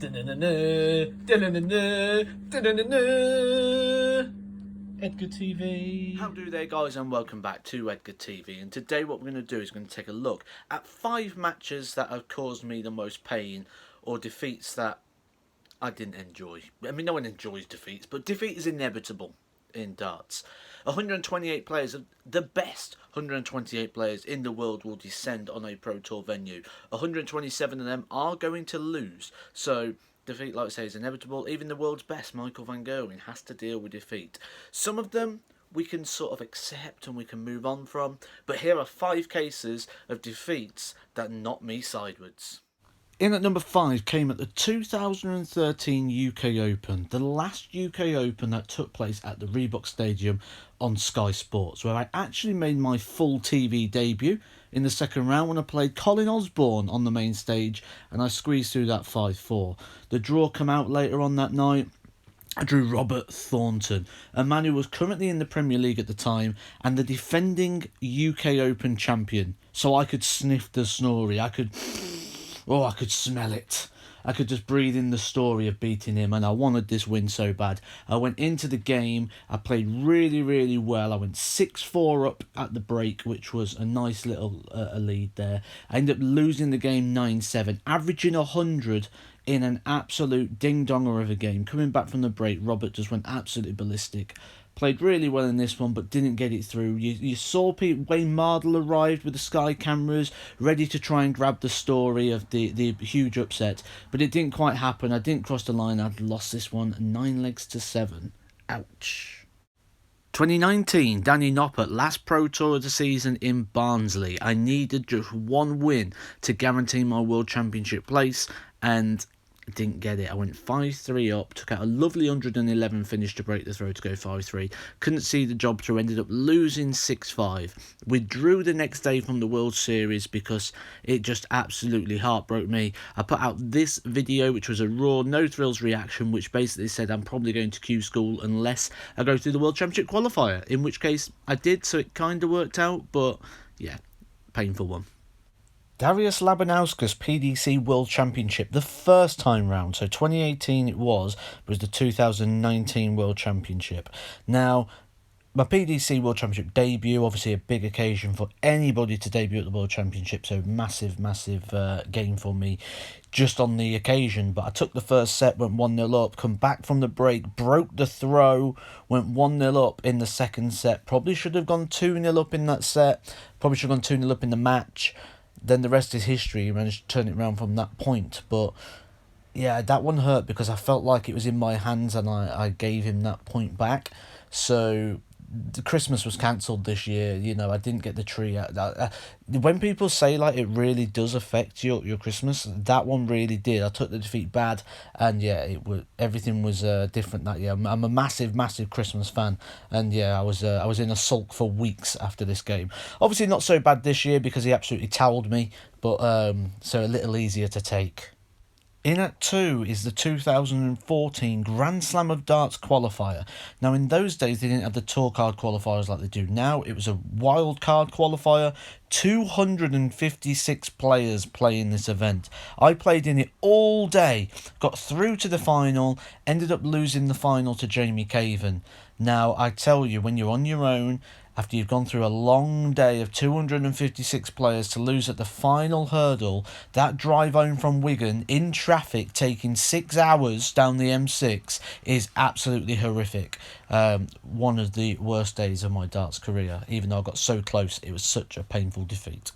Edgar TV. How do they, guys, and welcome back to Edgar TV. And today what we're going to do is going to take a look at 5 matches that have caused me the most pain, or defeats that I didn't enjoy. I mean, no one enjoys defeats, but defeat is inevitable in darts. 128 players, the best 128 players in the world, will descend on a Pro Tour venue. 127 of them are going to lose, so defeat, like I say, is inevitable. Even the world's best, Michael van Gerwen, has to deal with defeat. Some of them we can sort of accept and we can move on from, but here are 5 cases of defeats that knocked me sideways. In at number 5 came at the 2013 UK Open, the last UK Open that took place at the Reebok Stadium on Sky Sports, where I actually made my full TV debut in the second round when I played Colin Osborne on the main stage, and I squeezed through that 5-4. The draw came out later on that night. I drew Robert Thornton, a man who was currently in the Premier League at the time and the defending UK Open champion. So I could sniff the snorri. I could smell it. I could just breathe in the story of beating him, and I wanted this win so bad. I went into the game, I played really, really well. I went 6-4 up at the break, which was a nice little lead there. I ended up losing the game 9-7, averaging 100 in an absolute ding-donger of a game. Coming back from the break, Robert just went absolutely ballistic. Played really well in this one, but didn't get it through. You saw Wayne Mardle arrived with the Sky cameras, ready to try and grab the story of the huge upset, but it didn't quite happen. I didn't cross the line. I'd lost this one 9-7. Ouch. 2019, Danny Noppert, last Pro Tour of the season in Barnsley. I needed just one win to guarantee my World Championship place, and didn't get it. I went 5-3 up, took out a lovely 111 finish to break the throw to go 5-3. Couldn't see the job through, ended up losing 6-5. Withdrew the next day from the World Series because it just absolutely heartbroke me. I put out this video, which was a raw, no thrills reaction, which basically said I'm probably going to Q school unless I go through the World Championship qualifier, in which case I did, so it kind of worked out, but yeah, painful one. Darius Labanauskas PDC World Championship, the first time round, so 2018 it was the 2019 World Championship. Now, my PDC World Championship debut, obviously a big occasion for anybody to debut at the World Championship, so massive game for me just on the occasion. But I took the first set, went 1-0 up, come back from the break, broke the throw, went 1-0 up in the second set. Probably should have gone 2-0 up in that set, probably should have gone 2-0 up in the match. Then the rest is history. You managed to turn it around from that point. But yeah, that one hurt because I felt like it was in my hands and I gave him that point back. So the Christmas was cancelled this year. You know, I didn't get the tree out. When people say like it really does affect your Christmas, that one really did. I took the defeat bad, and yeah, everything was different that year. I'm a massive Christmas fan, and yeah, I was in a sulk for weeks after this game. Obviously not so bad this year because he absolutely towelled me, but so a little easier to take. In at 2 is the 2014 Grand Slam of Darts qualifier. Now, in those days, they didn't have the tour card qualifiers like they do now. It was a wild card qualifier. 256 players play in this event. I played in it all day, got through to the final, ended up losing the final to Jamie Caven. Now, I tell you, when you're on your own, after you've gone through a long day of 256 players, to lose at the final hurdle, that drive home from Wigan in traffic taking 6 hours down the M6 is absolutely horrific. One of the worst days of my darts career. Even though I got so close, it was such a painful defeat.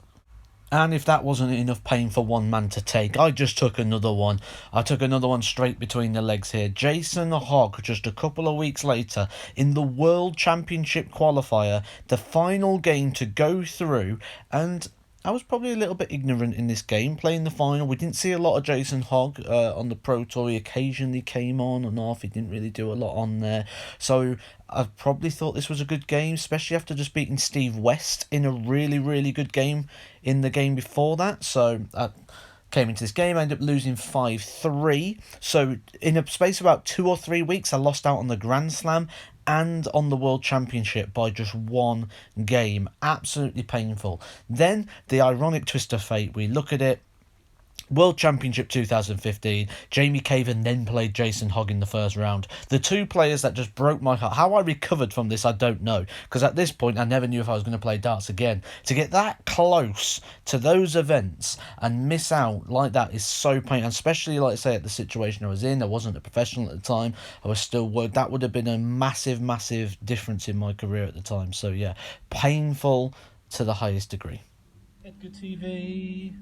And if that wasn't enough pain for one man to take, I just took another one. I took another one straight between the legs here. Jason Hogg, just a couple of weeks later, in the World Championship qualifier, the final game to go through, and I was probably a little bit ignorant in this game, playing the final. We didn't see a lot of Jason Hogg on the Pro Tour. He occasionally came on and off. He didn't really do a lot on there. So I probably thought this was a good game, especially after just beating Steve West in a really, really good game in the game before that. So I came into this game, I ended up losing 5-3. So in a space of about 2 or 3 weeks, I lost out on the Grand Slam and on the World Championship by just one game. Absolutely painful. Then the ironic twist of fate, we look at it, World Championship 2015, Jamie Caven then played Jason Hogg in the first round. The two players that just broke my heart. How I recovered from this, I don't know. Because at this point, I never knew if I was going to play darts again. To get that close to those events and miss out like that is so painful. Especially, like I say, at the situation I was in. I wasn't a professional at the time. I was still working. That would have been a massive, massive difference in my career at the time. So, yeah, painful to the highest degree. Edgar TV.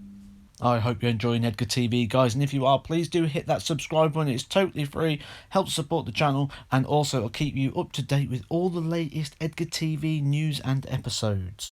I hope you're enjoying Edgar TV, guys, and if you are, please do hit that subscribe button. It's totally free, helps support the channel, and also it'll keep you up to date with all the latest Edgar TV news and episodes.